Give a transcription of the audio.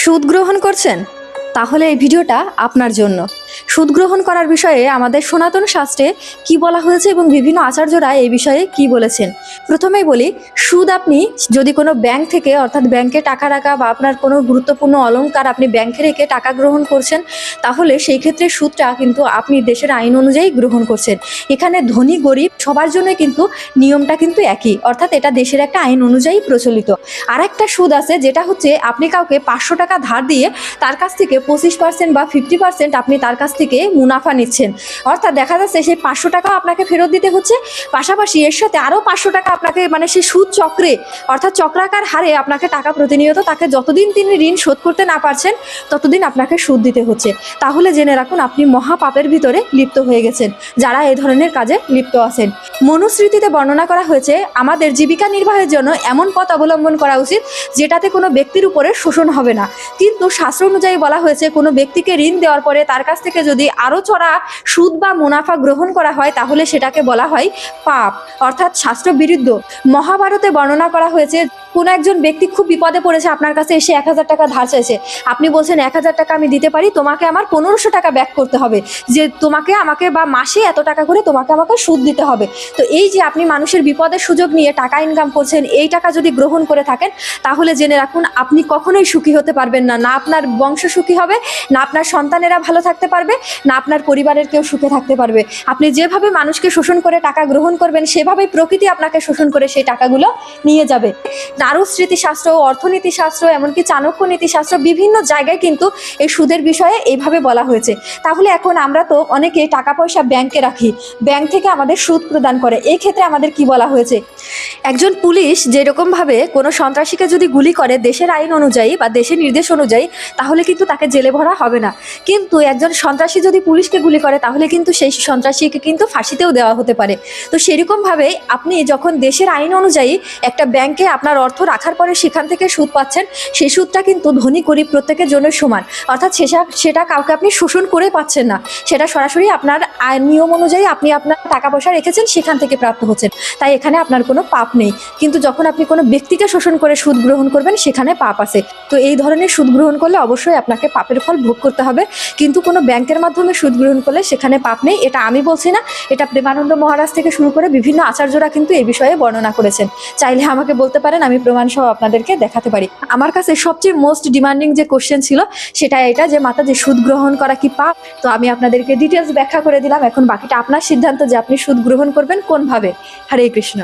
সুদ গ্রহণ করছেন? তাহলে এই ভিডিওটা আপনার জন্য। সুদ গ্রহণ করার বিষয়ে আমাদের সনাতন শাস্ত্রে কি বলা হয়েছে এবং বিভিন্ন আচার্যরা এই বিষয়ে কি বলেছেন। প্রথমেই বলি, সুদ আপনি যদি কোনো ব্যাংক থেকে, অর্থাৎ ব্যাংকে টাকা রাখা বা আপনার কোনো গুরুত্বপূর্ণ অলংকার আপনি ব্যাংকে রেখে টাকা গ্রহণ করছেন, তাহলে সেই ক্ষেত্রে সুদটা কিন্তু আপনি দেশের আইন অনুযায়ী গ্রহণ করছেন। এখানে ধনী গরিব সবার জন্য কিন্তু নিয়মটা কিন্তু একই, অর্থাৎ এটা দেশের একটা আইন অনুযায়ী প্রচলিত। আর একটা সুদ আছে, যেটা হচ্ছে আপনি কাউকে 500 টাকা ধার দিয়ে তার কাছ থেকে 25% বা 50% আপনি তার কাছ থেকে মুনাফা নিচ্ছেন। অর্থাৎ দেখা যাচ্ছে সেই 500 টাকাও আপনাকে ফেরত দিতে হচ্ছে, পাশাপাশি এর সাথে আরও 500 টাকা আপনাকে, মানে সেই সুদ চক্রে অর্থাৎ চক্রাকার হারে আপনাকে টাকা প্রতিনিয়ত, তাকে যতদিন তিনি ঋণ শোধ করতে না পারছেন ততদিন আপনাকে সুদ দিতে হচ্ছে। তাহলে জেনে রাখুন, আপনি মহাপাপের ভিতরে লিপ্ত হয়ে গেছেন যারা এই ধরনের কাজে লিপ্ত আছেন। মনুস্মৃতিতে বর্ণনা করা হয়েছে, আমাদের জীবিকা নির্বাহের জন্য এমন পথ অবলম্বন করা উচিত যেটাতে কোনো ব্যক্তির উপরে শোষণ হবে না। কিন্তু শাস্ত্র অনুযায়ী বলা হয়েছে, কোনো ব্যক্তিকে ঋণ দেওয়ার পরে তার কাছ থেকে যদি আরও চড়া সুদ বা মুনাফা গ্রহণ করা হয় তাহলে সেটাকে বলা হয় পাপ, অর্থাৎ শাস্ত্র বিরুদ্ধ। মহাভারতে বর্ণনা করা হয়েছে, কোনো একজন ব্যক্তি খুব বিপদে পড়েছে, আপনার কাছে এসে 1000 টাকা ধার চাইছে। আপনি বলছেন 1000 টাকা আমি দিতে পারি, তোমাকে আমার 1500 টাকা ব্যাক করতে হবে, যে তোমাকে আমাকে বা মাসে এত টাকা করে তোমাকে আমাকে সুদ দিতে হবে। তো এই যে আপনি মানুষের বিপদের সুযোগ নিয়ে টাকা ইনকাম করছেন, এই টাকা যদি গ্রহণ করে থাকেন তাহলে জেনে রাখুন, আপনি কখনোই সুখী হতে পারবেন না। না আপনার বংশ সুখী হবে, না আপনার সন্তানেরা ভালো থাকতে পারবে, না আপনার পরিবারের কেউ সুখে থাকতে পারবে। আপনি যেভাবে মানুষকে শোষণ করে টাকা গ্রহণ করবেন, সেভাবেই প্রকৃতি আপনাকে শোষণ করে সেই টাকাগুলো নিয়ে যাবে। নারুস্মৃতিশাস্ত্র, অর্থনীতিশাস্ত্র, এমনকি চাণক্য নীতিশাস্ত্র, বিভিন্ন জায়গায় কিন্তু এই সুদের বিষয়ে এইভাবে বলা হয়েছে। তাহলে এখন আমরা তো অনেকে টাকা পয়সা ব্যাংকে রাখি, ব্যাংক থেকে আমাদের সুদ প্রদান করে। এই ক্ষেত্রে আমাদের কি বলা হয়েছে, একজন পুলিশ যেরকমভাবে কোনো সন্ত্রাসীকে যদি গুলি করে দেশের আইন অনুযায়ী বা দেশের নির্দেশ অনুযায়ী, তাহলে কিন্তু তাকে জেলে ভরা হবে না। কিন্তু একজন সন্ত্রাসী যদি পুলিশকে গুলি করে তাহলে কিন্তু সেই সন্ত্রাসীকে কিন্তু ফাঁসিতেও দেওয়া হতে পারে। তো সেরকমভাবে আপনি যখন দেশের আইন অনুযায়ী একটা ব্যাংকে আপনার অর্থ রাখার পরে সেখান থেকে সুদ পাচ্ছেন, সেই সুদটা কিন্তু ধনী গরিব প্রত্যেকের জন্য সমান, অর্থাৎ সেটা কাউকে আপনি শোষণ করে পাচ্ছেন না, সেটা সরাসরি আপনার নিয়ম অনুযায়ী আপনি আপনার টাকা পয়সা রেখেছেন সেখান থেকে প্রাপ্ত হচ্ছেন। তাই এখানে আপনার কোনো পাপ নেই। কিন্তু যখন আপনি কোনো ব্যক্তিকে শোষণ করে সুদ গ্রহণ করবেন সেখানে পাপ আছে। তো এই ধরনের সুদ গ্রহণ করলে অবশ্যই আপনাকে পাপের ফল ভোগ করতে হবে। কিন্তু কোনো ব্যাংকের মাধ্যমে সুদ গ্রহণ করলে সেখানে পাপ নেই। এটা আমি বলছি না, এটা প্রেমানন্দ মহারাজ থেকে শুরু করে বিভিন্ন আচার্যরা কিন্তু এই বিষয়ে বর্ণনা করেছেন। চাইলে আমাকে বলতে পারেন, আমি প্রমাণ সহ আপনাদেরকে দেখাতে পারি। আমার কাছে সবচেয়ে মোস্ট ডিমান্ডিং যে কোশ্চেন ছিল সেটা এটা, যে মাতা যে সুদ গ্রহণ করা কি পাপ। তো আমি আপনাদেরকে ডিটেলস ব্যাখ্যা করে দিলাম। এখন বাকিটা আপনার সিদ্ধান্ত যে আপনি সুদ গ্রহণ করবেন কোনভাবে। হরে কৃষ্ণ।